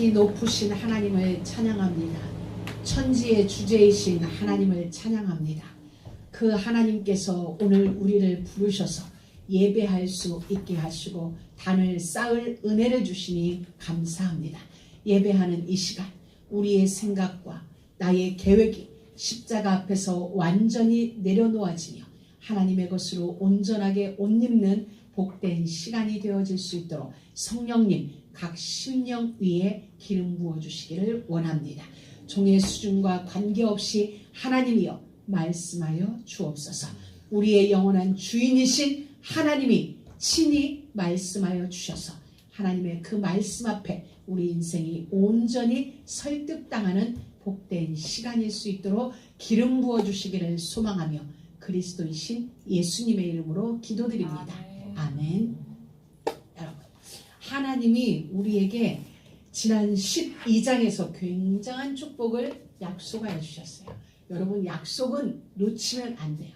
지극히 높으신 하나님을 찬양합니다. 천지의 주제이신 하나님을 찬양합니다. 그 하나님께서 오늘 우리를 부르셔서 예배할 수 있게 하시고 단을 쌓을 은혜를 주시니 감사합니다. 예배하는 이 시간 우리의 생각과 나의 계획이 십자가 앞에서 완전히 내려놓아지며 하나님의 것으로 온전하게 옷 입는 복된 시간이 되어질 수 있도록 성령님 각 심령 위에 기름 부어주시기를 원합니다. 종의 수준과 관계없이 하나님이여 말씀하여 주옵소서. 우리의 영원한 주인이신 하나님이 친히 말씀하여 주셔서 하나님의 그 말씀 앞에 우리 인생이 온전히 설득당하는 복된 시간일 수 있도록 기름 부어주시기를 소망하며 그리스도이신 예수님의 이름으로 기도드립니다. 아멘. 여러분, 하나님이 우리에게 지난 12장에서 굉장한 축복을 약속하여 주셨어요. 여러분, 약속은 놓치면 안 돼요.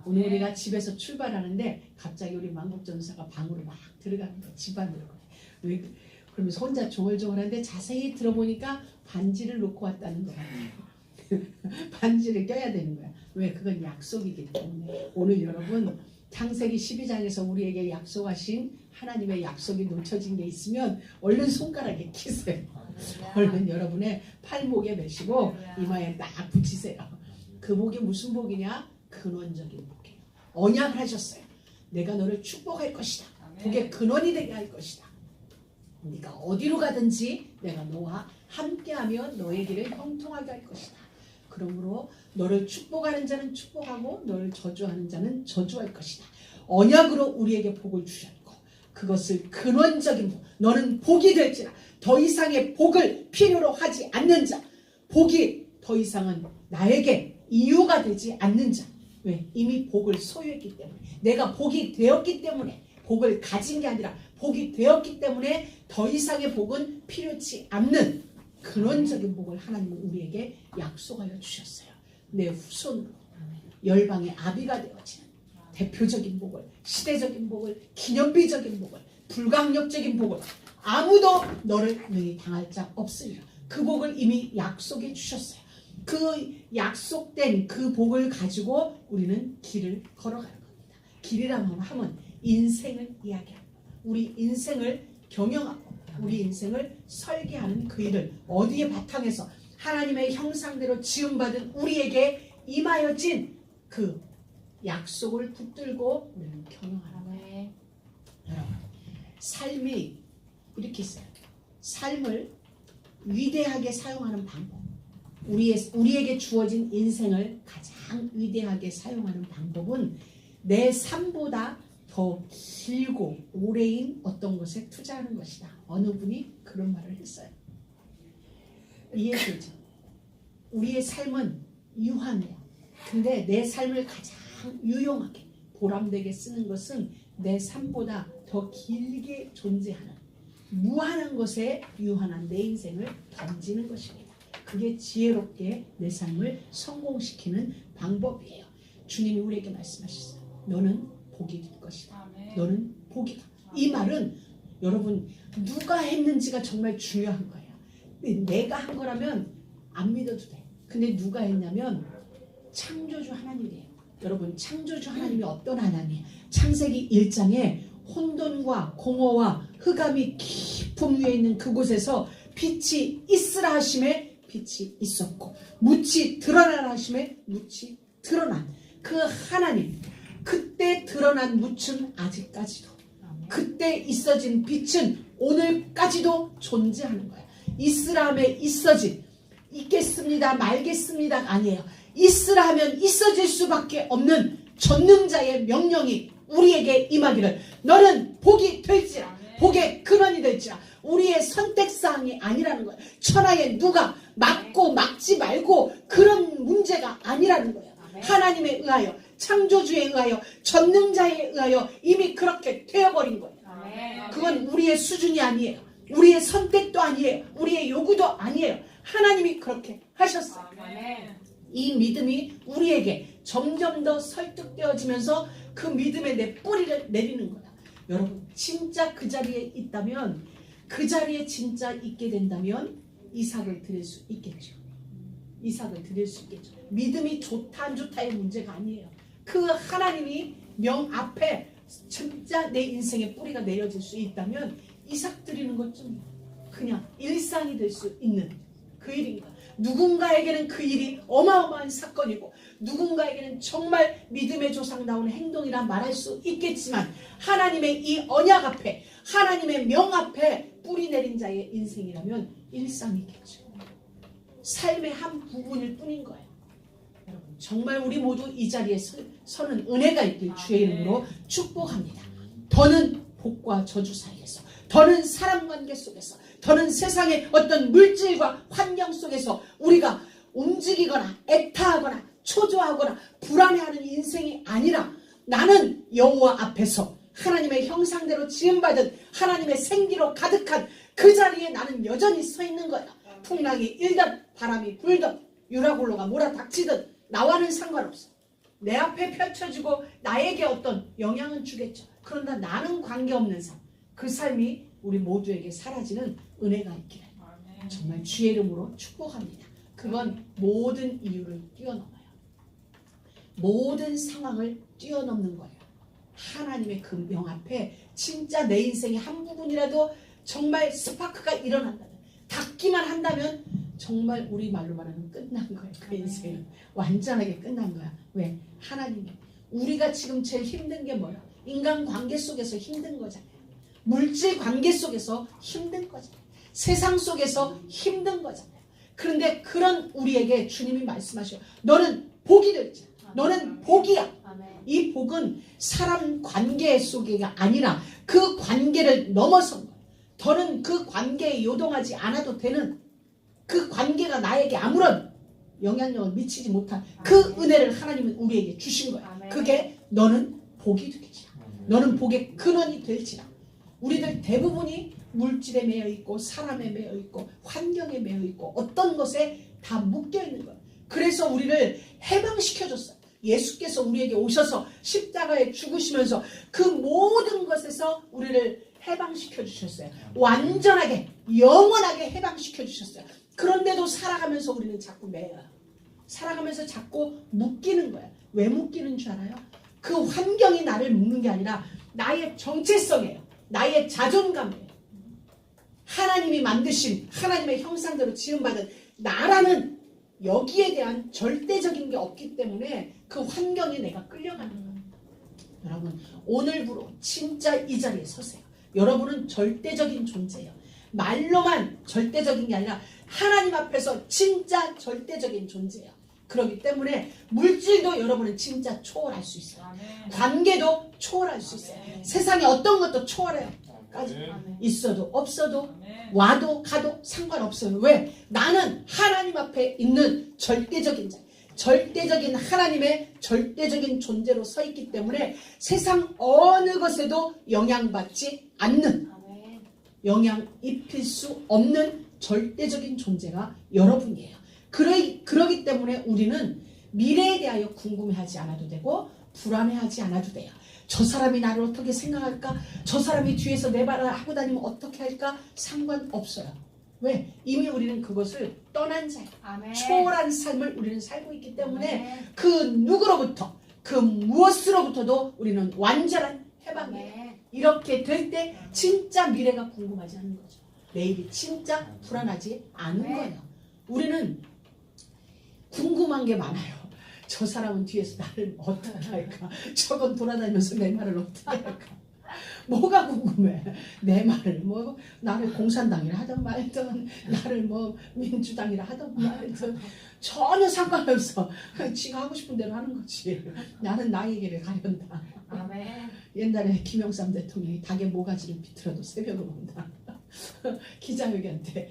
오늘 우리가 집에서 출발하는데 갑자기 우리 만국전사가 방으로 막 들어가는 거예요. 집 안으로. 왜? 그러면서 혼자 조글조글한데 자세히 들어보니까 반지를 놓고 왔다는 거예요. 반지를 껴야 되는 거야. 왜? 그건 약속이기 때문에. 오늘 여러분 창세기 12장에서 우리에게 약속하신 하나님의 약속이 놓쳐진 게 있으면 얼른 손가락에 끼세요. 얼른 여러분의 팔목에 매시고 이마에 딱 붙이세요. 그 복이 무슨 복이냐? 근원적인 복이에요. 언약을 하셨어요. 내가 너를 축복할 것이다. 복의 근원이 되게 할 것이다. 네가 어디로 가든지 내가 너와 함께하며 너의 길을 형통하게 할 것이다. 그러므로 너를 축복하는 자는 축복하고 너를 저주하는 자는 저주할 것이다. 언약으로 우리에게 복을 주셨고 그것을 근원적인 복, 너는 복이 될지라. 더 이상의 복을 필요로 하지 않는 자, 복이 더 이상은 나에게 이유가 되지 않는 자. 왜? 이미 복을 소유했기 때문에, 내가 복이 되었기 때문에, 복을 가진 게 아니라 복이 되었기 때문에 더 이상의 복은 필요치 않는 근원적인 복을 하나님은 우리에게 약속하여 주셨어요. 내 후손으로 열방의 아비가 되어지는 대표적인 복을, 시대적인 복을, 기념비적인 복을, 불강력적인 복을 아무도 너를 능히 당할 자 없으리라. 그 복을 이미 약속해 주셨어요. 그 약속된 그 복을 가지고 우리는 길을 걸어가는 겁니다. 길이라고 하면 인생을 이야기합니다. 우리 인생을 경영하고 우리 인생을 설계하는 그 일을 어디에 바탕에서 하나님의 형상대로 지음받은 우리에게 임하여진 그 약속을 붙들고 우리는 경영하는 거예요. 여러분, 삶이 이렇게 있어요. 삶을 위대하게 사용하는 방법, 우리에게 주어진 인생을 가장 위대하게 사용하는 방법은 내 삶보다 더 길고 오래인 어떤 것에 투자하는 것이다. 어느 분이 그런 말을 했어요. 이해되죠? 우리의 삶은 유한해요. 근데 내 삶을 가장 유용하게 보람되게 쓰는 것은 내 삶보다 더 길게 존재하는 무한한 것에 유한한 내 인생을 던지는 것입니다. 그게 지혜롭게 내 삶을 성공시키는 방법이에요. 주님이 우리에게 말씀하셨어요. 너는 복이 될 것이다. 너는 복이다. 이 말은 여러분 누가 했는지가 정말 중요한 거예요. 내가 한 거라면 안 믿어도 돼. 근데 누가 했냐면 창조주 하나님이에요. 여러분 창조주 하나님이 어떤 하나님이에요? 창세기 1장에 혼돈과 공허와 흑암이 깊은 위에 있는 그곳에서 빛이 있으라 하심에 빛이 있었고 묻이 드러나라 하심에 묻이 드러난 그 하나님, 그때 드러난 묻은 아직까지도, 그때 있어진 빛은 오늘까지도 존재하는 거예요. 있으라 하면 있어진, 있겠습니다 말겠습니다 아니에요. 있으라 하면 있어질 수밖에 없는 전능자의 명령이 우리에게 임하기를 너는 복이 될지라, 복의 근원이 될지라. 우리의 선택사항이 아니라는 거예요. 천하에 누가 막고 막지 말고 그런 문제가 아니라는 거예요. 하나님에 의하여, 창조주에 의하여, 전능자에 의하여 이미 그렇게 되어버린 거예요. 그건 우리의 수준이 아니에요. 우리의 선택도 아니에요. 우리의 요구도 아니에요. 하나님이 그렇게 하셨어요. 이 믿음이 우리에게 점점 더 설득되어지면서 그 믿음에 내 뿌리를 내리는 거야. 여러분 진짜 그 자리에 있다면 그 자리에 진짜 있게 된다면 이삭을 드릴 수 있겠죠. 이삭을 드릴 수 있겠죠. 믿음이 좋다 안 좋다의 문제가 아니에요. 그 하나님이 명 앞에 진짜 내 인생의 뿌리가 내려질 수 있다면 이삭 드리는 것 좀 그냥 일상이 될 수 있는 그 일인가. 누군가에게는 그 일이 어마어마한 사건이고 누군가에게는 정말 믿음의 조상다운 행동이라 말할 수 있겠지만 하나님의 이 언약 앞에 하나님의 명 앞에 뿌리 내린 자의 인생이라면 일상이겠죠. 삶의 한 부분일 뿐인 거예요. 여러분 정말 우리 모두 이 자리에 서는 은혜가 있길 주의 이름으로 축복합니다. 더는 복과 저주 사이에서, 더는 사람관계 속에서, 더는 세상의 어떤 물질과 환경 속에서 우리가 움직이거나 애타하거나 초조하거나 불안해하는 인생이 아니라 나는 여호와 앞에서 하나님의 형상대로 지음받은 하나님의 생기로 가득한 그 자리에 나는 여전히 서 있는 거야. 풍랑이 일든 바람이 불든 유라굴로가 몰아닥치든 나와는 상관없어. 내 앞에 펼쳐지고 나에게 어떤 영향은 주겠죠. 그러나 나는 관계없는 삶, 그 삶이 우리 모두에게 사라지는 은혜가 있기를 정말 주의 이름으로 축복합니다. 그건 모든 이유를 뛰어넘어요. 모든 상황을 뛰어넘는 거예요. 하나님의 그 명 앞에 진짜 내 인생의 한 부분이라도 정말 스파크가 일어난다면, 닿기만 한다면 정말 우리 말로 말하면 끝난 거예요. 그 인생은 완전하게 끝난 거야. 왜? 하나님이. 우리가 지금 제일 힘든 게 뭐야? 인간관계 속에서 힘든 거잖아요. 물질 관계 속에서 힘든 거잖아요. 세상 속에서 힘든 거잖아요. 그런데 그런 우리에게 주님이 말씀하셔요. 너는 복이 되지. 너는 복이야. 이 복은 사람 관계 속에가 아니라 그 관계를 넘어선 거예요. 더는 그 관계에 요동하지 않아도 되는, 그 관계가 나에게 아무런 영향력을 미치지 못한 그 은혜를 하나님은 우리에게 주신 거예요. 그게 너는 복이 되지라. 너는 복의 근원이 될지라. 우리들 대부분이 물질에 매여 있고 사람에 매여 있고 환경에 매여 있고 어떤 것에 다 묶여 있는 거예요. 그래서 우리를 해방시켜줬어요. 예수께서 우리에게 오셔서 십자가에 죽으시면서 그 모든 것에서 우리를 해방시켜 주셨어요. 완전하게 영원하게 해방시켜 주셨어요. 그런데도 살아가면서 우리는 자꾸 매여요. 살아가면서 자꾸 묶이는 거예요. 왜 묶이는 줄 알아요? 그 환경이 나를 묶는 게 아니라 나의 정체성이에요. 나의 자존감이에요. 하나님이 만드신 하나님의 형상대로 지음받은 나라는 여기에 대한 절대적인 게 없기 때문에 그 환경에 내가 끌려가는 거예요. 여러분 오늘부로 진짜 이 자리에 서세요. 여러분은 절대적인 존재예요. 말로만 절대적인 게 아니라 하나님 앞에서 진짜 절대적인 존재예요. 그렇기 때문에 물질도 여러분은 진짜 초월할 수 있어요. 관계도 초월할 수 있어요. 세상에 어떤 것도 초월해요. 까지 있어도 없어도 와도 가도 상관없어요. 왜? 나는 하나님 앞에 있는 절대적인 자, 절대적인 하나님의 절대적인 존재로 서 있기 때문에 세상 어느 것에도 영향받지 않는, 영향 입힐 수 없는 절대적인 존재가 여러분이에요. 그러기 때문에 우리는 미래에 대하여 궁금해하지 않아도 되고 불안해하지 않아도 돼요. 저 사람이 나를 어떻게 생각할까? 저 사람이 뒤에서 내 말을 하고 다니면 어떻게 할까? 상관없어요. 왜? 이미 우리는 그것을 떠난 자예요. 초월한 삶을 우리는 살고 있기 때문에 그 누구로부터, 그 무엇으로부터도 우리는 완전한 해방이에요. 이렇게 될 때 진짜 미래가 궁금하지 않은 거죠. 내일이 진짜 불안하지 않은 거예요. 우리는 궁금한 게 많아요. 저 사람은 뒤에서 나를 어떻게 할까? 저건 돌아다니면서 내 말을 어떻게 할까? 뭐가 궁금해? 내 말을 뭐 나를 공산당이라 하든 말든 나를 뭐 민주당이라 하든 말든 전혀 상관없어. 지가 하고 싶은 대로 하는 거지. 나는 나의 길을 가련다. 아멘. 옛날에 김영삼 대통령이 닭의 모가지를 비틀어도 새벽을 온다. 기자회견 때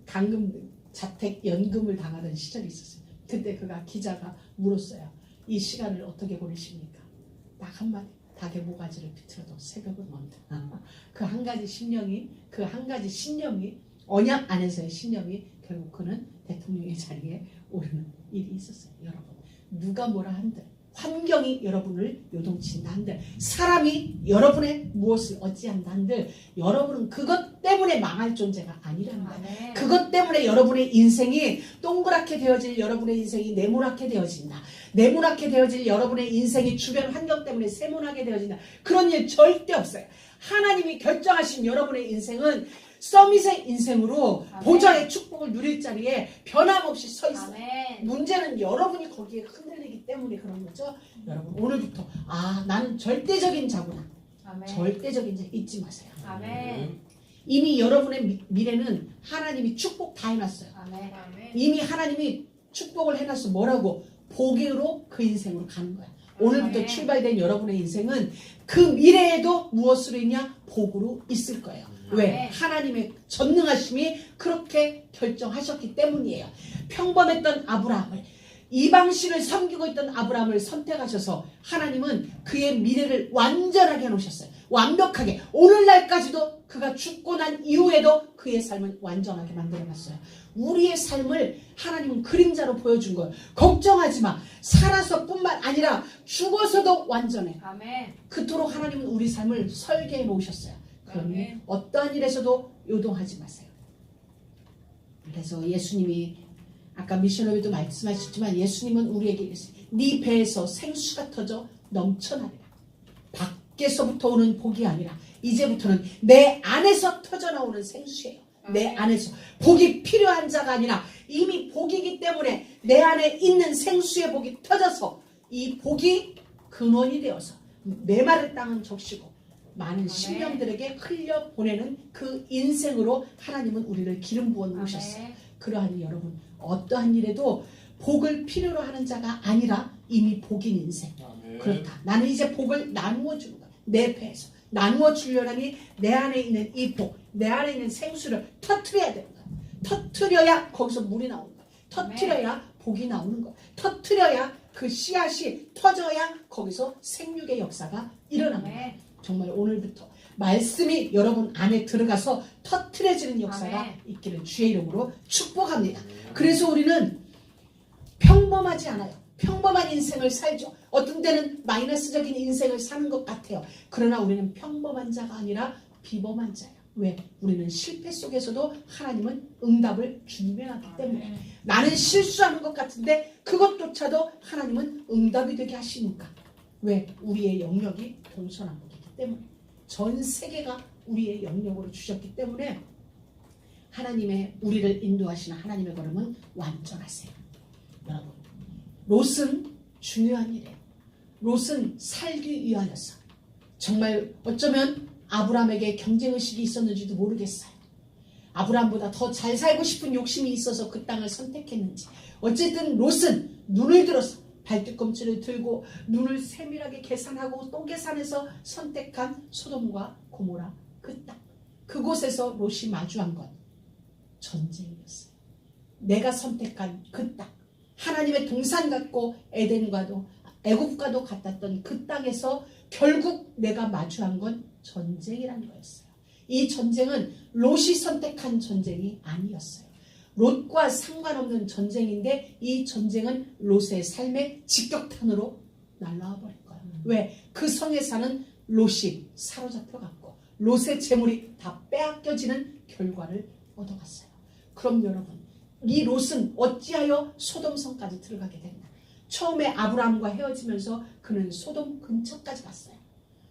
강금 자택 연금을 당하던 시절이 있었어요. 그때 기자가 물었어요. 이 시간을 어떻게 보내십니까? 딱 한마디. 닭의 모가지를 비틀어도 새벽은 온다. 그 한 가지 신념이, 그 한 가지 신념이, 언약 안에서의 신념이 결국 그는 대통령의 자리에 오르는 일이 있었어요. 여러분 누가 뭐라 한들 환경이 여러분을 요동친다 한들, 사람이 여러분의 무엇을 어찌한다 한들, 여러분은 그것 때문에 망할 존재가 아니랍니다. 아멘. 그것 때문에 여러분의 인생이 동그랗게 되어질 여러분의 인생이 네모나게 되어진다. 네모나게 되어질 여러분의 인생이 주변 환경 때문에 세모나게 되어진다. 그런 일 절대 없어요. 하나님이 결정하신 여러분의 인생은 서밋의 인생으로 아멘. 보좌의 축복을 누릴 자리에 변함없이 서 있어요. 아멘. 문제는 여러분이 거기에 흔들리기 때문에 그런 거죠. 여러분 오늘부터 나는 절대적인 자구나. 아멘. 절대적인 자 잊지 마세요. 아멘. 이미 여러분의 미래는 하나님이 축복 다 해놨어요. 아멘. 이미 하나님이 축복을 해놨어. 뭐라고? 복으로 그 인생으로 가는 거야. 오늘부터 아멘. 출발된 여러분의 인생은 그 미래에도 무엇으로 있냐? 복으로 있을 거예요. 왜? 아멘. 하나님의 전능하심이 그렇게 결정하셨기 때문이에요. 평범했던 아브라함을, 이방신을 섬기고 있던 아브라함을 선택하셔서 하나님은 그의 미래를 완전하게 해놓으셨어요. 완벽하게. 오늘날까지도 그가 죽고 난 이후에도 그의 삶을 완전하게 만들어놨어요. 우리의 삶을 하나님은 그림자로 보여준 거예요. 걱정하지 마. 살아서뿐만 아니라 죽어서도 완전해. 아멘. 그토록 하나님은 우리 삶을 설계해 놓으셨어요. 그러니 아멘. 어떠한 일에서도 요동하지 마세요. 그래서 예수님이 아까 미셔너리도 말씀하셨지만 예수님은 우리에게 이랬어요. 네 배에서 생수가 터져 넘쳐나리라. 밖에서부터 오는 복이 아니라 이제부터는 내 안에서 터져 나오는 생수예요. 내 안에서 복이 필요한 자가 아니라 이미 복이기 때문에 내 안에 있는 생수의 복이 터져서 이 복이 근원이 되어서 메마른 땅은 적시고 많은 심령들에게 흘려보내는 그 인생으로 하나님은 우리를 기름 부어 놓으셨어요. 아멘. 그러하니 여러분 어떠한 일에도 복을 필요로 하는 자가 아니라 이미 복인 인생. 그렇다. 나는 이제 복을 나누어 주는 거야. 내 배에서 나누어 주려니 내 안에 있는 이 복, 내 안에 있는 생수를 터트려야 되는 거야. 터트려야 거기서 물이 나오는 거야. 터트려야 복이 나오는 거야. 터트려야 그 씨앗이 터져야 거기서 생육의 역사가 일어나는 거야. 아멘. 정말 오늘부터 말씀이 여러분 안에 들어가서 터트려지는 역사가 아멘. 있기를 주의 이름으로 축복합니다. 그래서 우리는 평범하지 않아요. 평범한 인생을 살죠. 어떤 때는 마이너스적인 인생을 사는 것 같아요. 그러나 우리는 평범한 자가 아니라 비범한 자예요. 왜? 우리는 실패 속에서도 하나님은 응답을 준비하기 때문에 나는 실수하는 것 같은데 그것조차도 하나님은 응답이 되게 하시니까. 왜? 우리의 영역이 동서남북이기 때문에 전 세계가 우리의 영역으로 주셨기 때문에 하나님의 우리를 인도하시는 하나님의 걸음은 완전하세요. 여러분 롯은 중요한 일이에요. 롯은 살기 위하여서 정말 어쩌면 아브라함에게 경쟁의식이 있었는지도 모르겠어요. 아브라함보다 더 잘 살고 싶은 욕심이 있어서 그 땅을 선택했는지 어쨌든 롯은 눈을 들어서 발뒤꿈치를 들고 눈을 세밀하게 계산하고 또 계산해서 선택한 소돔과 고모라 그 땅. 그곳에서 롯이 마주한 건 전쟁이었어요. 내가 선택한 그 땅. 하나님의 동산 같고 에덴과도 애굽과도 같았던 그 땅에서 결국 내가 마주한 건 전쟁이라는 거였어요. 이 전쟁은 롯이 선택한 전쟁이 아니었어요. 롯과 상관없는 전쟁인데 이 전쟁은 롯의 삶의 직격탄으로 날라와 버린 거예요. 왜? 그 성에 사는 롯이 사로잡혀갔고 롯의 재물이 다 빼앗겨지는 결과를 얻어갔어요. 그럼 여러분 이 롯은 어찌하여 소돔성까지 들어가게 됐나? 처음에 아브라함과 헤어지면서 그는 소돔 근처까지 갔어요.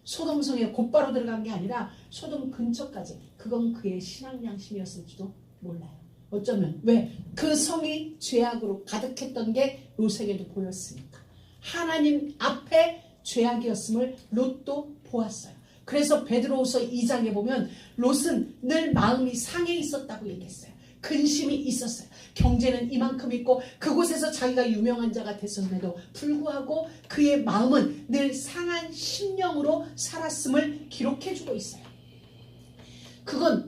소돔성에 곧바로 들어간 게 아니라 소돔 근처까지. 그건 그의 신앙 양심이었을지도 몰라요. 어쩌면 왜? 그 성이 죄악으로 가득했던 게 롯에게도 보였으니까. 하나님 앞에 죄악이었음을 롯도 보았어요. 그래서 베드로후서 2장에 보면 롯은 늘 마음이 상해 있었다고 얘기했어요. 근심이 있었어요. 경제는 이만큼 있고 그곳에서 자기가 유명한 자가 됐음에도 불구하고 그의 마음은 늘 상한 심령으로 살았음을 기록해주고 있어요.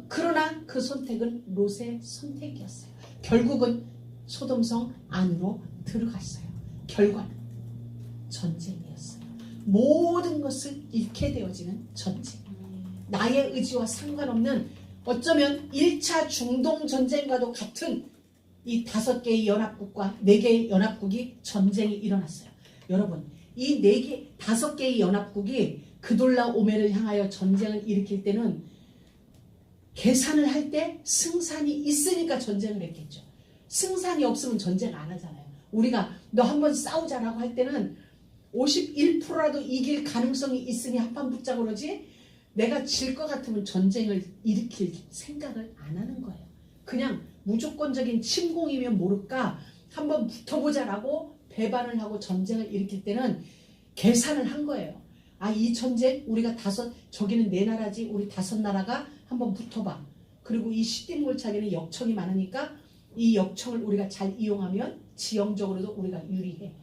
그러나 그 선택은 롯의 선택이었어요. 결국은 소돔성 안으로 들어갔어요. 결과는 전쟁이었어요. 모든 것을 잃게 되어지는 전쟁. 나의 의지와 상관없는 어쩌면 1차 중동전쟁과도 같은 이 5개의 연합국과 4개의 연합국이 전쟁이 일어났어요. 여러분 이 4개, 5개의 연합국이 그돌라오메를 향하여 전쟁을 일으킬 때는 계산을 할 때 승산이 있으니까 전쟁을 했겠죠. 승산이 없으면 전쟁 안 하잖아요. 우리가 너 한번 싸우자라고 할 때는 51%라도 이길 가능성이 있으니 한판 붙자 그러지, 내가 질 것 같으면 전쟁을 일으킬 생각을 안 하는 거예요. 그냥 무조건적인 침공이면 모를까 한번 붙어보자라고 배반을 하고 전쟁을 일으킬 때는 계산을 한 거예요. 아, 이 전쟁 우리가 저기는 4나라지 우리 5나라가 한번 붙어봐. 그리고 이 시띠몰차기는 역청이 많으니까 이 역청을 우리가 잘 이용하면 지형적으로도 우리가 유리해.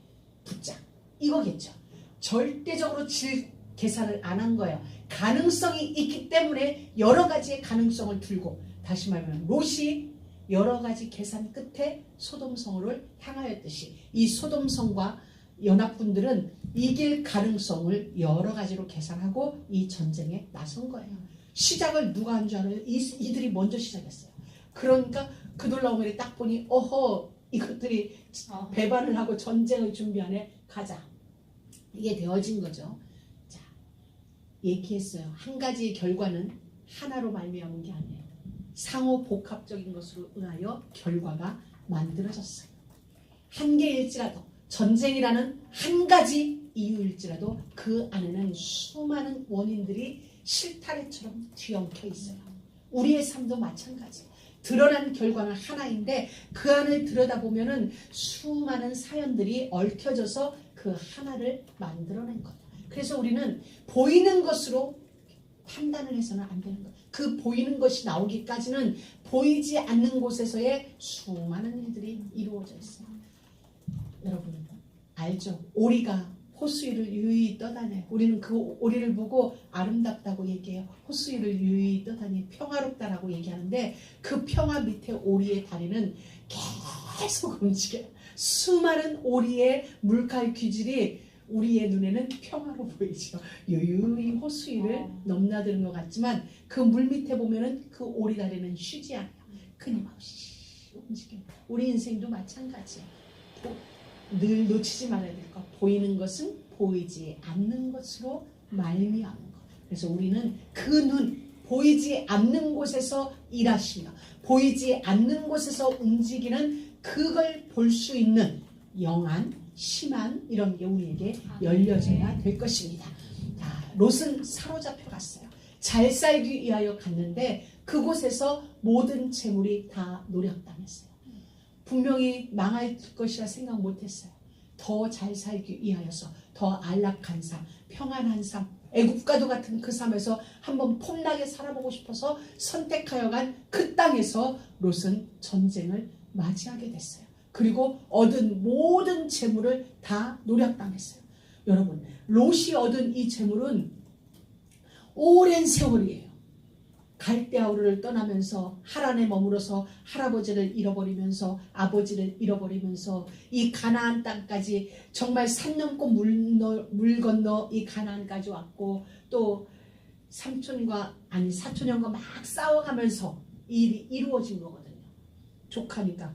붙자. 이거겠죠. 절대적으로 질 계산을 안 한 거예요. 가능성이 있기 때문에 여러 가지의 가능성을 들고, 다시 말하면 롯이 여러 가지 계산 끝에 소돔성을 향하였듯이 이 소돔성과 연합군들은 이길 가능성을 여러 가지로 계산하고 이 전쟁에 나선 거예요. 시작을 누가 한 줄 알아요? 이들이 먼저 시작했어요. 그러니까 그돌라오멜이 딱 보니 어허, 이것들이 배반을 하고 전쟁을 준비하네, 가자. 이게 되어진 거죠. 자, 얘기했어요. 한 가지의 결과는 하나로 말미암은 게 아니에요. 상호 복합적인 것으로 인하여 결과가 만들어졌어요. 한 개일지라도, 전쟁이라는 한 가지 이유일지라도 그 안에는 수많은 원인들이 실타래처럼 뒤엉켜 있어요. 우리의 삶도 마찬가지. 드러난 결과는 하나인데 그 안을 들여다보면은 수많은 사연들이 얽혀져서 그 하나를 만들어낸 거예요. 그래서 우리는 보이는 것으로 판단을 해서는 안 되는 거예요. 그 보이는 것이 나오기까지는 보이지 않는 곳에서의 수많은 일들이 이루어져 있어요. 여러분 알죠? 오리가 호수위를 유유히 떠다녀요. 우리는 그 오리를 보고 아름답다고 얘기해요. 호수위를 유유히 떠다니 평화롭다라고 얘기하는데 그 평화 밑에 오리의 다리는 계속 움직여요. 수많은 오리의 물칼 귀질이 우리의 눈에는 평화로 보이죠. 유유히 호수위를 넘나드는 것 같지만 그 물 밑에 보면은 그 오리 다리는 쉬지 않아요. 끊임없이 움직여요. 우리 인생도 마찬가지예요. 늘 놓치지 말아야 될 것. 보이는 것은 보이지 않는 것으로 말미암는 것. 그래서 우리는 그 눈, 보이지 않는 곳에서 일하시며 보이지 않는 곳에서 움직이는 그걸 볼 수 있는 영안, 심한 이런 게 우리에게 열려져야 될 것입니다. 자, 롯은 사로잡혀 갔어요. 잘 살기 위하여 갔는데 그곳에서 모든 재물이 다 노력당했어요. 분명히 망할 것이라 생각 못했어요. 더 잘 살기 위하여서 더 안락한 삶, 평안한 삶, 애국과도 같은 그 삶에서 한번 폼나게 살아보고 싶어서 선택하여 간 그 땅에서 롯은 전쟁을 맞이하게 됐어요. 그리고 얻은 모든 재물을 다 노력당했어요. 여러분, 롯이 얻은 이 재물은 오랜 세월이에요. 갈대아우르를 떠나면서 하란에 머물어서 할아버지를 잃어버리면서 아버지를 잃어버리면서 이 가나안 땅까지 정말 산 넘고 물 건너 이 가나안까지 왔고 또 사촌형과 막 싸워가면서 이 일이 이루어진 거거든요. 조카니까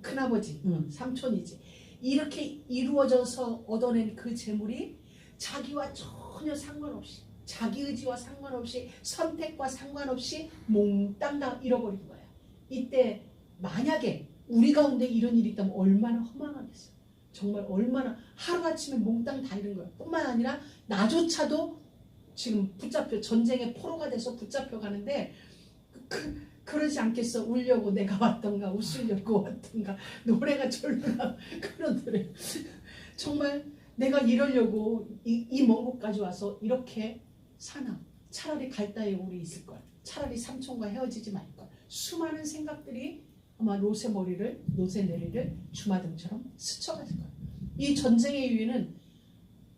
큰아버지, 삼촌이지. 이렇게 이루어져서 얻어낸 그 재물이 자기와 전혀 상관없이, 자기 의지와 상관없이, 선택과 상관없이 몽땅 다 잃어버린 거예요. 이때 만약에 우리 가운데 이런 일이 있다면 얼마나 허망하겠어요. 정말 얼마나 하루아침에 몽땅 다 잃은 거예요. 뿐만 아니라 나조차도 지금 전쟁의 포로가 돼서 붙잡혀 가는데 그러지 않겠어. 울려고 내가 왔던가 웃으려고 왔던가 노래가 절로나 그런 노래. 정말 내가 이러려고 이 먼 곳까지 와서 이렇게 사나. 차라리 갈다에 우리 있을걸. 차라리 삼촌과 헤어지지 말걸. 수많은 생각들이 아마 롯의 뇌리를 주마등처럼 스쳐갔을 거예요. 이 전쟁의 이유는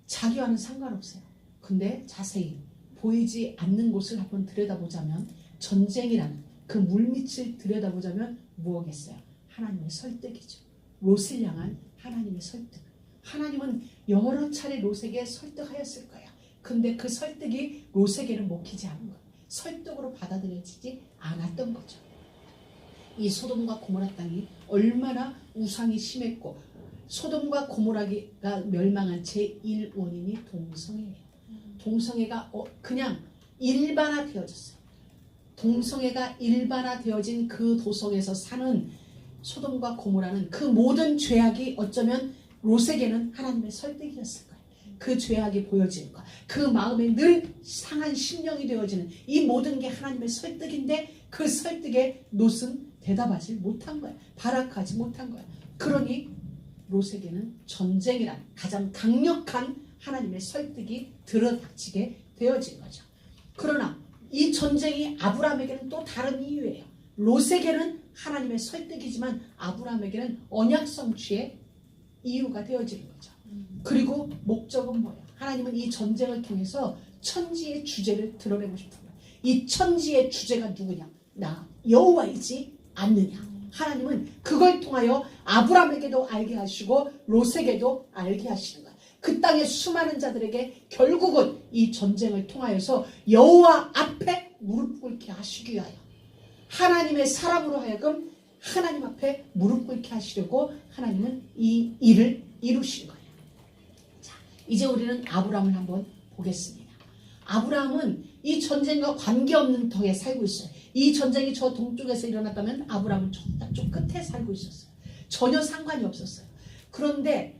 자기와는 상관없어요. 근데 자세히 보이지 않는 곳을 한번 들여다보자면 전쟁이라는 그 물밑을 들여다보자면 무엇겠어요? 하나님의 설득이죠. 롯을 향한 하나님의 설득. 하나님은 여러 차례 롯에게 설득하였을 거예요. 근데 그 설득이 롯에게는 먹히지 않은 거예요. 설득으로 받아들여지지 않았던 거죠. 이 소돔과 고모라 땅이 얼마나 우상이 심했고 소돔과 고모라가 멸망한 제1 원인이 동성애예요. 동성애가 그냥 일반화되어졌어요. 동성애가 일반화되어진 그 도성에서 사는 소돔과 고모라는 그 모든 죄악이 어쩌면 롯에게는 하나님의 설득이었을 거예요. 그 죄악이 보여지는 것, 그 마음에 늘 상한 심령이 되어지는 이 모든 게 하나님의 설득인데 그 설득에 롯은 대답하지 못한 거예요. 발악하지 못한 거예요. 그러니 롯에게는 전쟁이란 가장 강력한 하나님의 설득이 들어닥치게 되어진 거죠. 그러나 이 전쟁이 아브라함에게는 또 다른 이유예요. 롯에게는 하나님의 설득이지만 아브라함에게는 언약 성취의 이유가 되어지는 거죠. 그리고 목적은 뭐예요? 하나님은 이 전쟁을 통해서 천지의 주제를 드러내고 싶은 거예요. 이 천지의 주제가 누구냐? 나 여호와이지 않느냐? 하나님은 그걸 통하여 아브라함에게도 알게 하시고 롯에게도 알게 하시는 거예요. 그 땅의 수많은 자들에게 결국은 이 전쟁을 통하여서 여호와 앞에 무릎 꿇게 하시기 위하여 하나님의 사람으로 하여금 하나님 앞에 무릎 꿇게 하시려고 하나님은 이 일을 이루신 거예요. 자, 이제 우리는 아브라함을 한번 보겠습니다. 아브라함은 이 전쟁과 관계없는 터에 살고 있어요. 이 전쟁이 저 동쪽에서 일어났다면 아브라함은 저쪽 끝에 살고 있었어요. 전혀 상관이 없었어요. 그런데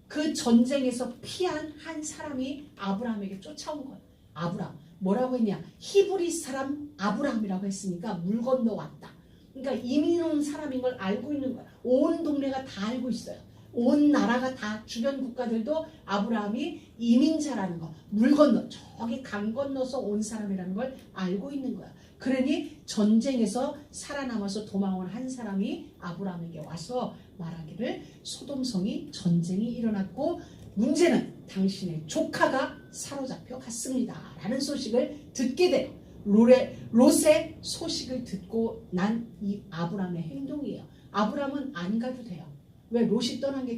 그 전쟁에서 피한 한 사람이 아브라함에게 쫓아온 거예요. 아브라함 뭐라고 했냐? 히브리 사람 아브라함이라고 했으니까 물 건너 왔다. 그러니까 이민 온 사람인 걸 알고 있는 거야. 온 동네가 다 알고 있어요. 온 나라가 다 주변 국가들도 아브라함이 이민자라는 거, 물 건너 저기 강 건너서 온 사람이라는 걸 알고 있는 거야. 그러니 전쟁에서 살아남아서 도망온 한 사람이 아브라함에게 와서 말하기를 소돔성이 전쟁이 일어났고 문제는 당신의 조카가 사로잡혀 갔습니다 라는 소식을 듣게 돼요. 롯의 소식을 듣고 난 이 아브라함의 행동이에요. 아브라함은 안 가도 돼요. 왜? 롯이 떠난 게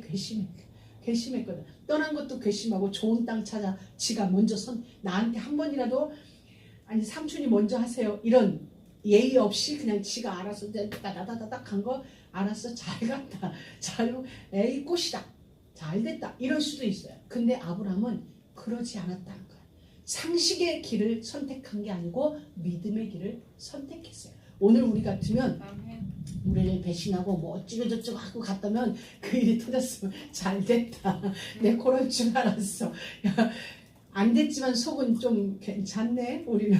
괘씸했거든. 떠난 것도 괘씸하고 좋은 땅 찾아 지가 먼저 나한테 한 번이라도 아니 삼촌이 먼저 하세요. 이런 예의 없이 그냥 지가 알아서 다다다닥 간 거 알았어. 잘 갔다. 에이 꽃이다. 잘 됐다. 이럴 수도 있어요. 근데 아브라함은 그러지 않았다는 거예요. 상식의 길을 선택한 게 아니고 믿음의 길을 선택했어요. 오늘 우리 같으면 우리를 배신하고 뭐 어찌고저찌고 하고 갔다면 그 일이 터졌으면 잘 됐다. 내 그럴 줄 알았어. 야, 안 됐지만 속은 좀 괜찮네. 우리는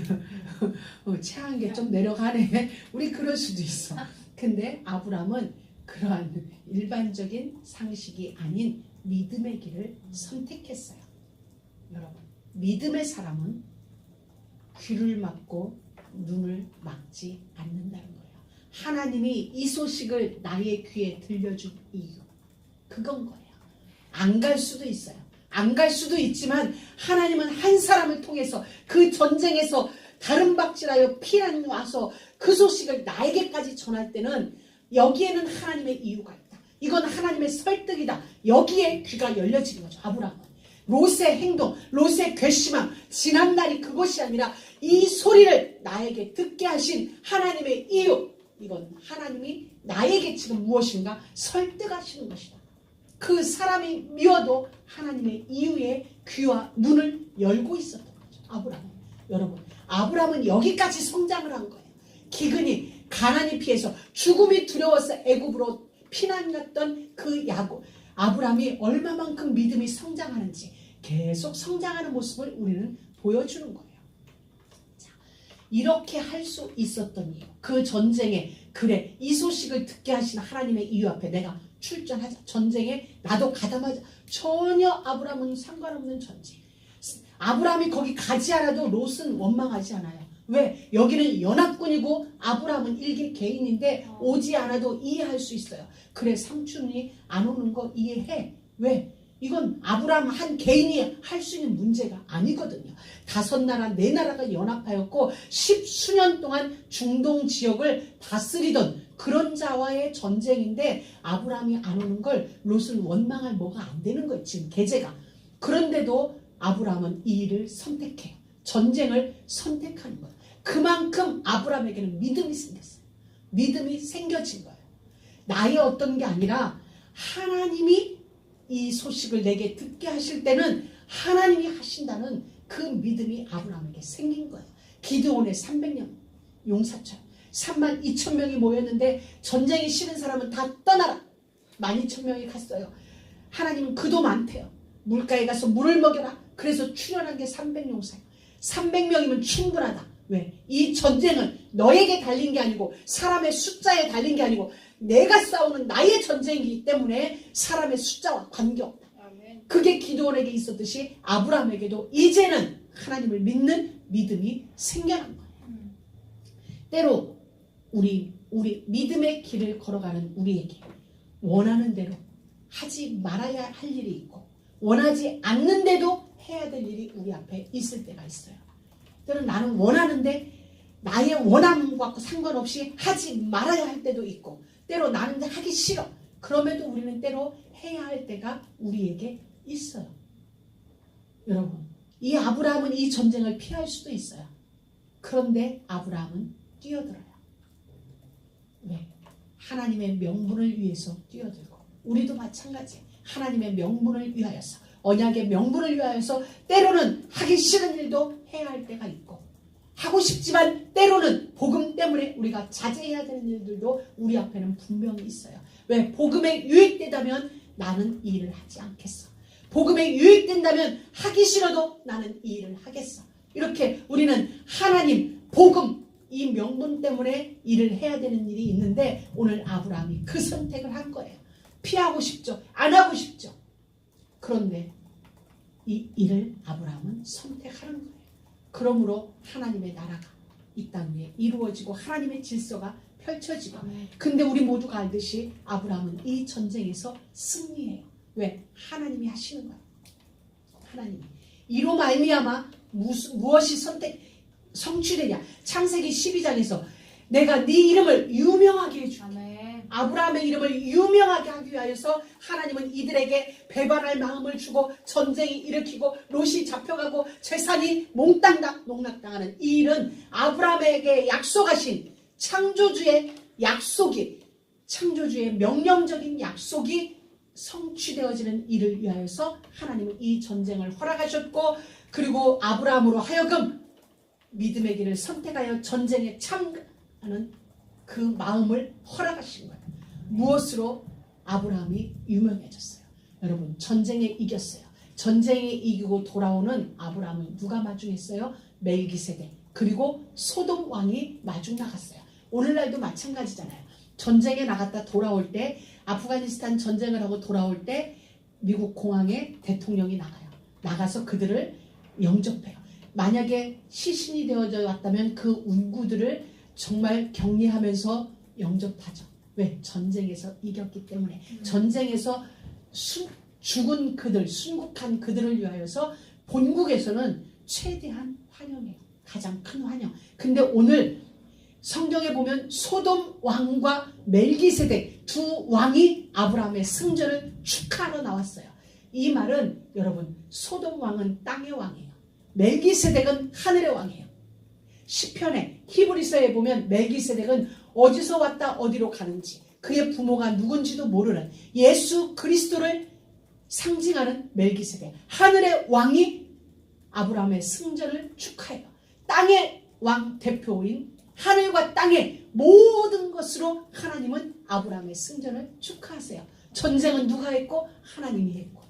체한 게 좀 내려가네. 우리 그럴 수도 있어. 근데 아브라함은 그러한 일반적인 상식이 아닌 믿음의 길을 선택했어요. 여러분, 믿음의 사람은 귀를 막고 눈을 막지 않는다는 거예요. 하나님이 이 소식을 나의 귀에 들려준 이유, 그건 거예요. 안 갈 수도 있어요. 안 갈 수도 있지만 하나님은 한 사람을 통해서 그 전쟁에서 다른 박질하여 피난 와서 그 소식을 나에게까지 전할 때는 여기에는 하나님의 이유가 있다. 이건 하나님의 설득이다. 여기에 귀가 열려지는 거죠. 아브라함은 롯의 행동, 롯의 괘씸함, 지난 날이 그것이 아니라 이 소리를 나에게 듣게 하신 하나님의 이유, 이건 하나님이 나에게 지금 무엇인가 설득하시는 것이다. 그 사람이 미워도 하나님의 이유에 귀와 눈을 열고 있었던 거죠. 아브라함. 여러분, 아브라함은 여기까지 성장을 한 거예요. 기근이 가난이 피해서 죽음이 두려워서 애굽으로 피난 갔던 그 야곱, 아브라함이 얼마만큼 믿음이 성장하는지 계속 성장하는 모습을 우리는 보여주는 거예요. 자, 이렇게 할 수 있었던 이유, 그 전쟁에 그래 이 소식을 듣게 하신 하나님의 이유 앞에 내가 출전하자. 전쟁에 나도 가담하자. 전혀 아브라함은 상관없는 전쟁. 아브라함이 거기 가지 않아도 롯은 원망하지 않아요. 왜? 여기는 연합군이고 아브라함은 일개 개인인데 오지 않아도 이해할 수 있어요. 그래 삼촌이 안 오는 거 이해해. 왜? 이건 아브라함 한 개인이 할 수 있는 문제가 아니거든요. 5나라 4나라가 연합하였고 10수년 동안 중동 지역을 다스리던 그런 자와의 전쟁인데 아브라함이 안 오는 걸 롯은 원망할 뭐가 안 되는 거예요. 지금 계제가. 그런데도 아브라함은 이 일을 선택해요. 전쟁을 선택하는 거예요. 그만큼 아브라함에게는 믿음이 생겼어요. 믿음이 생겨진 거예요. 나의 어떤 게 아니라 하나님이 이 소식을 내게 듣게 하실 때는 하나님이 하신다는 그 믿음이 아브라함에게 생긴 거예요. 기드온의 300년 용사처럼 32,000명이 모였는데 전쟁이 싫은 사람은 다 떠나라. 12,000명이 갔어요. 하나님은 그도 많대요. 물가에 가서 물을 먹여라. 그래서 출현한 게 300용사예요. 300명이면 충분하다. 왜? 이 전쟁은 너에게 달린 게 아니고 사람의 숫자에 달린 게 아니고 내가 싸우는 나의 전쟁이기 때문에 사람의 숫자와 관계없다. 그게 기드온에게 있었듯이 아브라함에게도 이제는 하나님을 믿는 믿음이 생겨난 거예요. 때로 우리 믿음의 길을 걸어가는 우리에게 원하는 대로 하지 말아야 할 일이 있고 원하지 않는데도 해야 될 일이 우리 앞에 있을 때가 있어요. 때로 나는 원하는데 나의 원함과 상관없이 하지 말아야 할 때도 있고 때로 나는 하기 싫어. 그럼에도 우리는 때로 해야 할 때가 우리에게 있어요. 여러분, 이 아브라함은 이 전쟁을 피할 수도 있어요. 그런데 아브라함은 뛰어들어요. 왜? 하나님의 명분을 위해서 뛰어들고 우리도 마찬가지. 하나님의 명분을 위하여서 언약의 명분을 위하여서 때로는 하기 싫은 일도 해야 할 때가 있고 하고 싶지만 때로는 복음 때문에 우리가 자제해야 되는 일들도 우리 앞에는 분명히 있어요. 왜? 복음에 유익되다면 나는 이 일을 하지 않겠어. 복음에 유익된다면 하기 싫어도 나는 이 일을 하겠어. 이렇게 우리는 하나님, 복음, 이 명분 때문에 일을 해야 되는 일이 있는데 오늘 아브라함이 그 선택을 한 거예요. 피하고 싶죠. 안 하고 싶죠. 그런데 이 일을 아브라함은 선택하는 거예요. 그러므로 하나님의 나라가 이 땅 위에 이루어지고 하나님의 질서가 펼쳐지고 근데 우리 모두가 알듯이 아브라함은 이 전쟁에서 승리해요. 왜? 하나님이 하시는 거예요. 하나님이. 이로 말미암아 무엇이 성취되냐. 창세기 12장에서 내가 네 이름을 유명하게 해줄게. 아브라함의 이름을 유명하게 하기 위하여서 하나님은 이들에게 배반할 마음을 주고 전쟁이 일으키고 롯이 잡혀가고 재산이 몽땅 농락당하는 이 일은 아브라함에게 약속하신 창조주의 약속이 창조주의 명령적인 약속이 성취되어지는 일을 위하여서 하나님은 이 전쟁을 허락하셨고 그리고 아브라함으로 하여금 믿음의 길을 선택하여 전쟁에 참가하는 그 마음을 허락하신 거예요. 무엇으로? 아브라함이 유명해졌어요. 여러분 전쟁에 이겼어요. 전쟁에 이기고 돌아오는 아브라함을 누가 마중했어요? 멜기세덱 그리고 소돔 왕이 마중 나갔어요. 오늘날도 마찬가지잖아요. 전쟁에 나갔다 돌아올 때 아프가니스탄 전쟁을 하고 돌아올 때 미국 공항에 대통령이 나가요. 나가서 그들을 영접해요. 만약에 시신이 되어져 왔다면 그 운구들을 정말 격리하면서 영접하죠. 왜? 전쟁에서 이겼기 때문에. 전쟁에서 죽은 그들, 순국한 그들을 위하여서 본국에서는 최대한 환영해요. 가장 큰 환영. 근데 오늘 성경에 보면 소돔 왕과 멜기세덱 두 왕이 아브라함의 승전을 축하하러 나왔어요. 이 말은 여러분 소돔 왕은 땅의 왕이에요. 멜기세덱은 하늘의 왕이에요. 시편에 히브리서에 보면 멜기세덱은 어디서 왔다 어디로 가는지 그의 부모가 누군지도 모르는 예수 그리스도를 상징하는 멜기세덱 하늘의 왕이 아브라함의 승전을 축하해요. 땅의 왕 대표인 하늘과 땅의 모든 것으로 하나님은 아브라함의 승전을 축하하세요. 전쟁은 누가 했고 하나님이 했고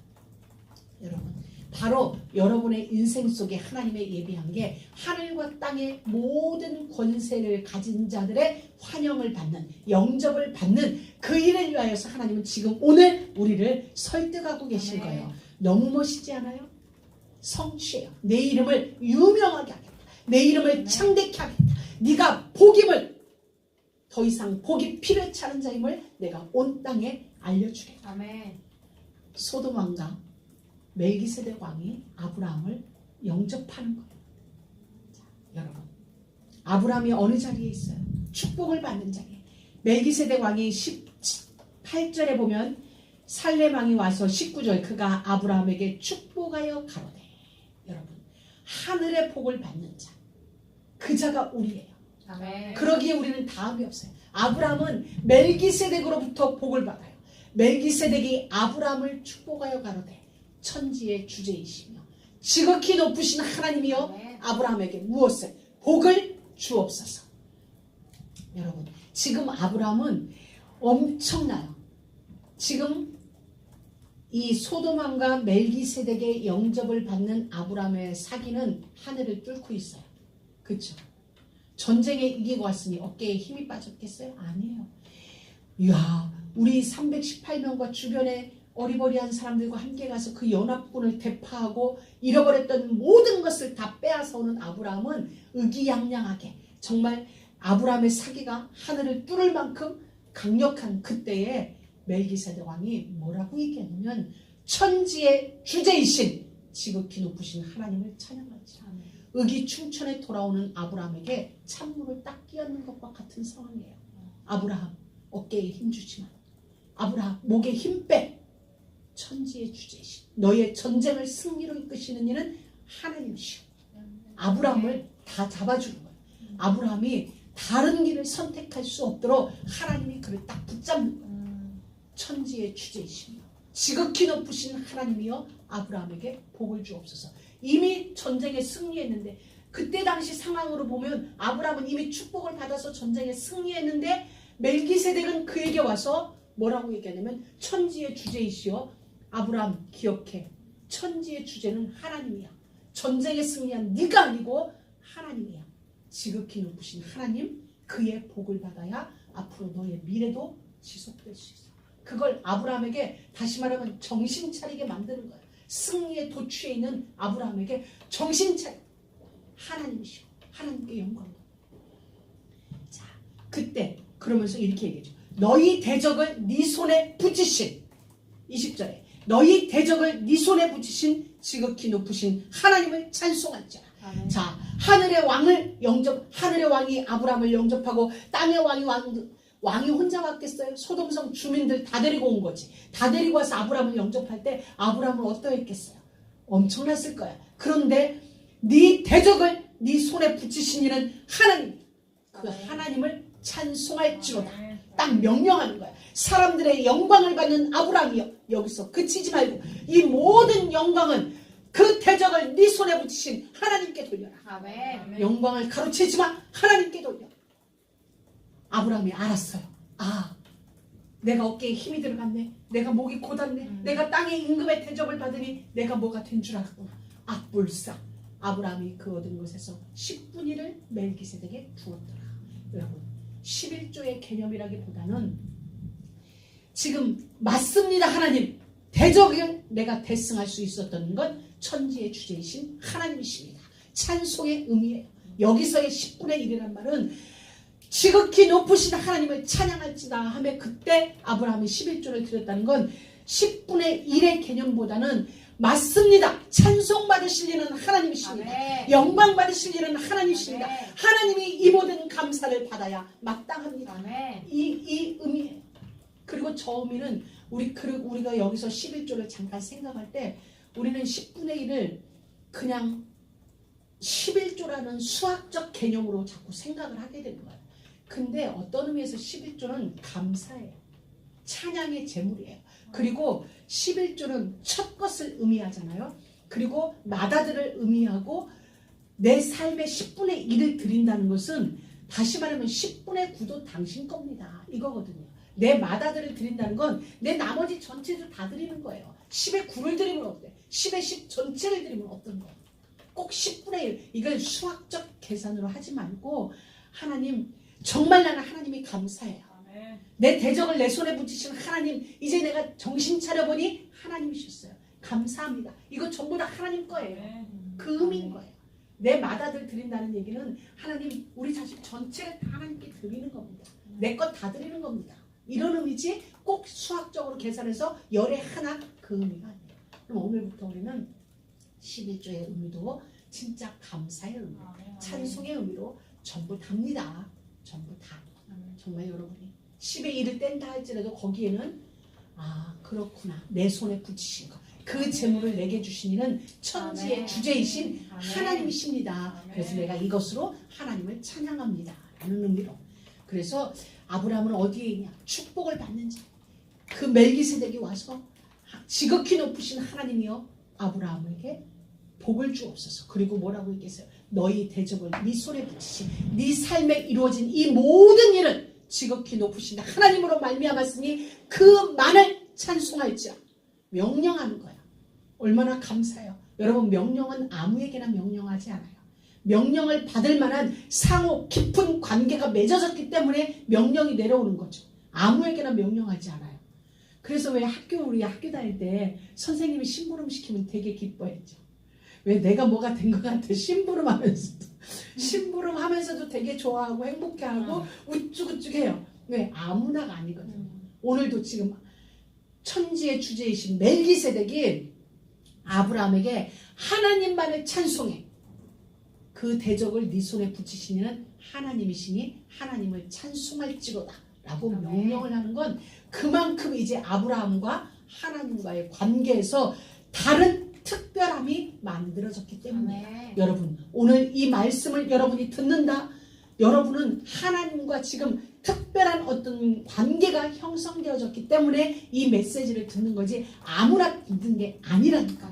여러분 바로 여러분의 인생 속에 하나님의 예비한 게 하늘과 땅의 모든 권세를 가진 자들의 환영을 받는 영접을 받는 그 일을 위하여서 하나님은 지금 오늘 우리를 설득하고 계신 거예요. 너무 멋있지 않아요? 성취해요. 내 이름을 유명하게 하겠다. 내 이름을 창대케 하겠다. 네가 복임을 더 이상 복이 피를 차는 자임을 내가 온 땅에 알려주겠다. 소돔 왕과 멜기세덱 왕이 아브라함을 영접하는 거예요. 자, 여러분 아브라함이 어느 자리에 있어요? 축복을 받는 자리에. 멜기세덱 왕이 18절에 보면 살렘 왕이 와서 19절 그가 아브라함에게 축복하여 가로되 여러분 하늘의 복을 받는 자 그 자가 우리예요. 아멘. 그러기에 우리는 다음이 없어요. 아브라함은 멜기세덱으로부터 복을 받아요. 멜기세덱이 아브라함을 축복하여 가로되 천지의 주제이시며 지극히 높으신 하나님이여 아브라함에게 무엇을 복을 주옵소서. 여러분 지금 아브라함은 엄청나요. 지금 이 소돔왕과 멜기세덱의 영접을 받는 아브라함의 사기는 하늘을 뚫고 있어요. 그렇죠? 전쟁에 이기고 왔으니 어깨에 힘이 빠졌겠어요? 아니에요. 이야, 우리 318명과 주변에 어리버리한 사람들과 함께 가서 그 연합군을 대파하고 잃어버렸던 모든 것을 다 빼앗아오는 아브라함은 의기양양하게 정말 아브라함의 사기가 하늘을 뚫을 만큼 강력한 그때에 멜기세덱 왕이 뭐라고 얘기했냐면 천지의 주제이신 지극히 높으신 하나님을 찬양하지라. 의기충천에 돌아오는 아브라함에게 찬물을 딱 끼얹는 것과 같은 상황이에요. 아브라함 어깨에 힘 주지만 아브라함 목에 힘 빼. 천지의 주제이신 너의 전쟁을 승리로 이끄시는 이는 하나님이시오. 아브라함을 다 잡아주는 거예요. 아브라함이 다른 길을 선택할 수 없도록 하나님이 그를 딱 붙잡는 거예요. 천지의 주제이시며 지극히 높으신 하나님이여 아브라함에게 복을 주옵소서. 이미 전쟁에 승리했는데 그때 당시 상황으로 보면 아브라함은 이미 축복을 받아서 전쟁에 승리했는데 멜기세덱은 그에게 와서 뭐라고 얘기하냐면 천지의 주제이시여 아브라함 기억해. 천지의 주제는 하나님이야. 전쟁에 승리한 네가 아니고 하나님이야. 지극히 높으신 하나님 그의 복을 받아야 앞으로 너의 미래도 지속될 수 있어. 그걸 아브라함에게 다시 말하면 정신 차리게 만드는 거예요. 승리의 도취에 있는 아브라함에게 정신 차려. 하나님이시오. 하나님께 영광. 자, 그때 그러면서 이렇게 얘기해줘. 너희 대적을 네 손에 붙이신 20절에 너희 대적을 네 손에 붙이신 지극히 높으신 하나님을 찬송할지라. 자, 하늘의 왕이 아브라함을 영접하고 땅의 왕이 혼자 왔겠어요? 소돔성 주민들 다 데리고 온 거지. 다 데리고 와서 아브라함을 영접할 때 아브라함은 어떠했겠어요? 엄청났을 거야. 그런데 네 대적을 네 손에 붙이신 이는 하나님. 그 하나님을 찬송할지로다. 딱 명령하는 거야. 사람들의 영광을 받는 아브라함이여. 여기서 그치지 말고 이 모든 영광은 그 대적을 네 손에 붙이신 하나님께 돌려라. 아멘. 영광을 가로채지 마. 하나님께 돌려. 아브라함이 알았어요. 아, 내가 어깨에 힘이 들어갔네. 내가 목이 곧았네. 내가 땅의 임금의 대접을 받으니 내가 뭐가 된 줄 알았구나. 악불사. 아브라함이 그 얻은 것에서 10분의 1을 멜기세덱에게 주었더라. 여러분 11조의 개념이라기보다는 지금 맞습니다. 하나님 대적을 내가 대승할 수 있었던 건 천지의 주제이신 하나님이십니다. 찬송의 의미예요. 여기서의 10분의 1이란 말은 지극히 높으신 하나님을 찬양할지다 하며 그때 아브라함이 11조를 드렸다는 건 10분의 1의 개념보다는 맞습니다. 찬송 받으실 일은 하나님이십니다. 아멘. 영광 받으실 일은 하나님이십니다. 아멘. 하나님이 이 모든 감사를 받아야 마땅합니다. 아멘. 이 의미예요. 그리고 저 의미는 우리가 여기서 11조를 잠깐 생각할 때 우리는 10분의 1을 그냥 11조라는 수학적 개념으로 자꾸 생각을 하게 되는 거예요. 근데 어떤 의미에서 11조는 감사예요. 찬양의 제물이에요. 그리고 11조는 첫 것을 의미하잖아요. 그리고 마다들을 의미하고 내 삶의 10분의 1을 드린다는 것은 다시 말하면 10분의 9도 당신 겁니다. 이거거든요. 내 마다들을 드린다는 건 내 나머지 전체를 다 드리는 거예요. 10의 9를 드리면 어때? 10의 10 전체를 드리면 어떤 거예요? 꼭 10분의 1. 이걸 수학적 계산으로 하지 말고 하나님 정말 나는 하나님이 감사해요. 내 대적을 내 손에 붙이신 하나님 이제 내가 정신 차려보니 하나님이셨어요. 감사합니다. 이거 전부 다 하나님 거예요. 그 의미인 거예요. 내 마다들 드린다는 얘기는 하나님 우리 자식 전체를 다 하나님께 드리는 겁니다. 내 것 다 드리는 겁니다. 이런 의미지 꼭 수학적으로 계산해서 열의 하나 그 의미가 아니에요. 그럼 오늘부터 우리는 11조의 의미도 진짜 감사의 의미, 찬송의 의미로 전부 답니다. 전부 다. 정말 여러분이 10의 1을 뗀다 할지라도 거기에는 아 그렇구나 내 손에 붙이신 것 그 재물을 내게 주신 이는 천지의 아멘. 주제이신 아멘. 하나님이십니다. 아멘. 그래서 내가 이것으로 하나님을 찬양합니다 라는 의미로. 그래서 아브라함은 어디에 있냐? 축복을 받는 자. 그 멜기세덱이 와서 지극히 높으신 하나님이여 아브라함에게 복을 주옵소서. 그리고 뭐라고 얘기했어요? 너희 대적을 네 손에 붙이시 네 삶에 이루어진 이 모든 일은 지극히 높으신 하나님으로 말미암았으니 그 만을 찬송할지라. 명령하는 거야. 얼마나 감사해요. 여러분, 명령은 아무에게나 명령하지 않아요. 명령을 받을 만한 상호 깊은 관계가 맺어졌기 때문에 명령이 내려오는 거죠. 아무에게나 명령하지 않아요. 그래서 왜 우리 학교 다닐 때 선생님이 심부름 시키면 되게 기뻐했죠. 왜 내가 뭐가 된 것 같아. 심부름 하면서도 되게 좋아하고 행복해하고 우쭈우쭈해요. 왜? 아무나가 아니거든요. 오늘도 지금 천지의 주제이신 멜기세덱이 아브라함에게 하나님만을 찬송해. 그 대적을 네 손에 붙이시는 하나님이시니 하나님을 찬송할지로다 라고 명령을 하는 건 그만큼 이제 아브라함과 하나님과의 관계에서 다른 특별함이 만들어졌기 때문에 여러분, 오늘 이 말씀을 여러분이 듣는다. 여러분은 하나님과 지금 특별한 어떤 관계가 형성되어졌기 때문에 이 메시지를 듣는 거지 아무나 듣는 게 아니라니까.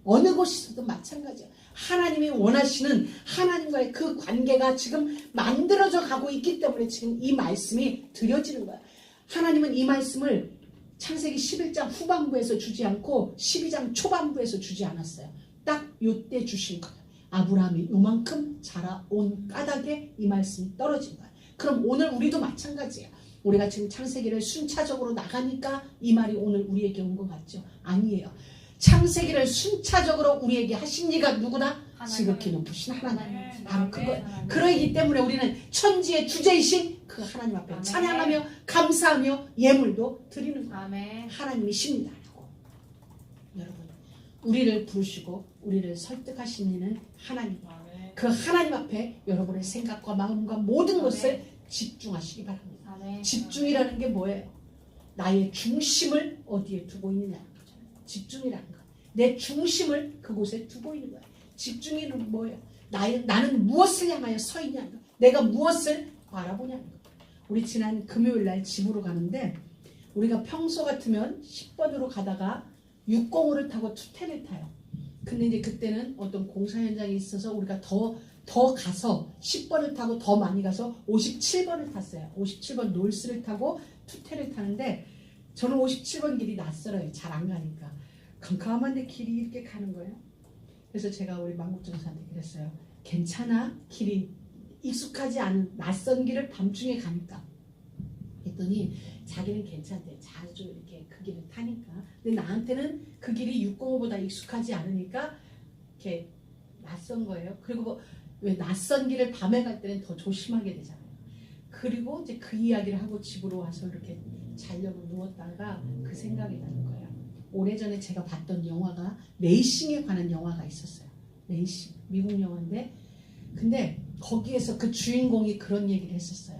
어느 곳에서도 마찬가지야. 하나님이 원하시는 하나님과의 그 관계가 지금 만들어져 가고 있기 때문에 지금 이 말씀이 드려지는 거야. 하나님은 이 말씀을 창세기 11장 후반부에서 주지 않고 12장 초반부에서 주지 않았어요. 딱 요때 주신 거예요. 아브라함이 요만큼 자라온 까닭에 이 말씀이 떨어진 거야. 그럼 오늘 우리도 마찬가지예요. 우리가 지금 창세기를 순차적으로 나가니까 이 말이 오늘 우리에게 온 것 같죠? 아니에요. 창세기를 순차적으로 우리에게 하신 이가 누구나 지극히 높으신 하나님. 바로 그거예요. 그러기 때문에 우리는 천지의 주제이신 그 하나님 앞에 찬양하며 감사하며 예물도 드리는 거예요. 하나님이십니다. 여러분, 우리를 부르시고 우리를 설득하신 이는 하나님. 그 하나님 앞에 여러분의 생각과 마음과 모든 것을 집중하시기 바랍니다. 집중이라는 게 뭐예요? 나의 중심을 어디에 두고 있느냐는 거잖아요. 집중이라는 거. 내 중심을 그곳에 두고 있는 거예요. 집중이는 뭐예요? 나는 무엇을 향하여 서 있냐는 거. 내가 무엇을 바라보냐는 거. 우리 지난 금요일 날 집으로 가는데 우리가 평소 같으면 10번으로 가다가 605를 타고 210을 타요. 근데 이제 그때는 어떤 공사 현장이 있어서 우리가 더 가서 10번을 타고 더 많이 가서 57번을 탔어요. 57번 놀스를 타고 210을 타는데 저는 57번 길이 낯설어요. 잘 안 가니까. 깜깜한데 길이 이렇게 가는 거예요. 그래서 제가 우리 만국정사한테 그랬어요. 괜찮아? 길이 익숙하지 않은 낯선 길을 밤중에 가니까. 했더니 자기는 괜찮대. 자주 이렇게 그 길을 타니까. 근데 나한테는 그 길이 605보다 익숙하지 않으니까 이렇게 낯선 거예요. 그리고 왜 낯선 길을 밤에 갈 때는 더 조심하게 되잖아요. 그리고 이제 그 이야기를 하고 집으로 와서 이렇게 자려고 누웠다가 그 생각이 나는 거예요. 오래전에 제가 봤던 영화가 레이싱에 관한 영화가 있었어요. 레이싱. 미국 영화인데 근데 거기에서 그 주인공이 그런 얘기를 했었어요.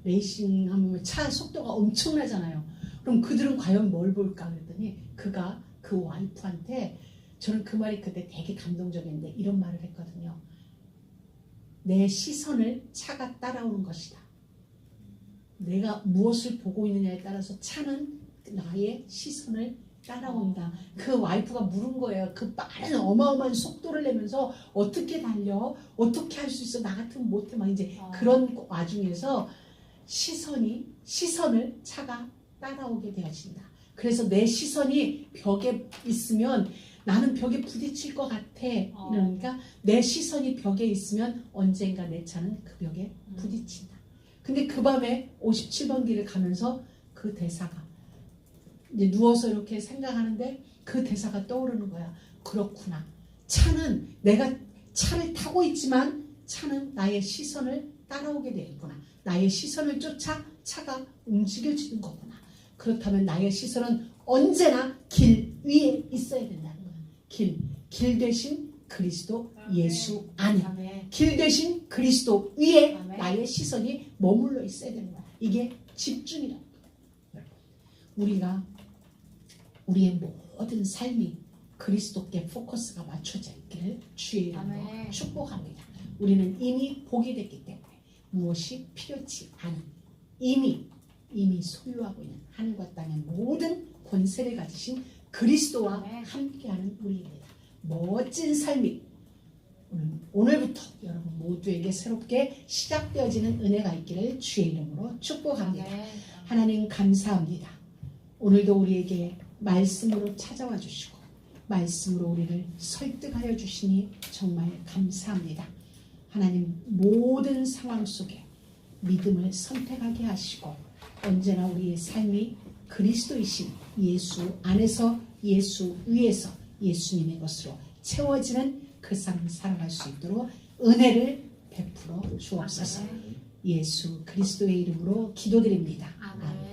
레이싱 하면 차 속도가 엄청나잖아요. 그럼 그들은 과연 뭘 볼까 그랬더니 그가 그 와이프한테 저는 그 말이 그때 되게 감동적이었는데 이런 말을 했거든요. 내 시선을 차가 따라오는 것이다. 내가 무엇을 보고 있느냐에 따라서 차는 나의 시선을 따라온다. 그 와이프가 물은 거예요. 그 빠른 어마어마한 속도를 내면서 어떻게 달려? 어떻게 할 수 있어? 나 같으면 못해. 막 이제 그런 와중에서 시선을 차가 따라오게 되어진다. 그래서 내 시선이 벽에 있으면 나는 벽에 부딪힐 것 같아. 그러니까 내 시선이 벽에 있으면 언젠가 내 차는 그 벽에 부딪힌다. 근데 그 밤에 57번 길을 가면서 그 대사가 이제 누워서 이렇게 생각하는데 그 대사가 떠오르는 거야. 그렇구나. 차는 내가 차를 타고 있지만 차는 나의 시선을 따라오게 돼 있구나. 나의 시선을 쫓아 차가 움직여지는 거구나. 그렇다면 나의 시선은 언제나 길 위에 있어야 된다는 거야. 길 대신 그리스도 예수 안에. 길 대신 그리스도 위에 나의 시선이 머물러 있어야 되는 거야. 이게 집중이라는 거야. 우리가 우리의 모든 삶이 그리스도께 포커스가 맞춰져 있기를 주의 이름으로 축복합니다. 우리는 이미 복이 됐기 때문에 무엇이 필요치 않은 이미 이미 소유하고 있는 하늘과 땅의 모든 권세를 가지신 그리스도와 함께하는 우리입니다. 멋진 삶이 오늘부터 여러분 모두에게 새롭게 시작되어지는 은혜가 있기를 주의 이름으로 축복합니다. 하나님 감사합니다. 오늘도 우리에게 말씀으로 찾아와 주시고 말씀으로 우리를 설득하여 주시니 정말 감사합니다. 하나님 모든 상황 속에 믿음을 선택하게 하시고 언제나 우리의 삶이 그리스도이신 예수 안에서 예수 위에서 예수님의 것으로 채워지는 그 삶을 살아갈 수 있도록 은혜를 베풀어 주옵소서. 예수 그리스도의 이름으로 기도드립니다. 아멘.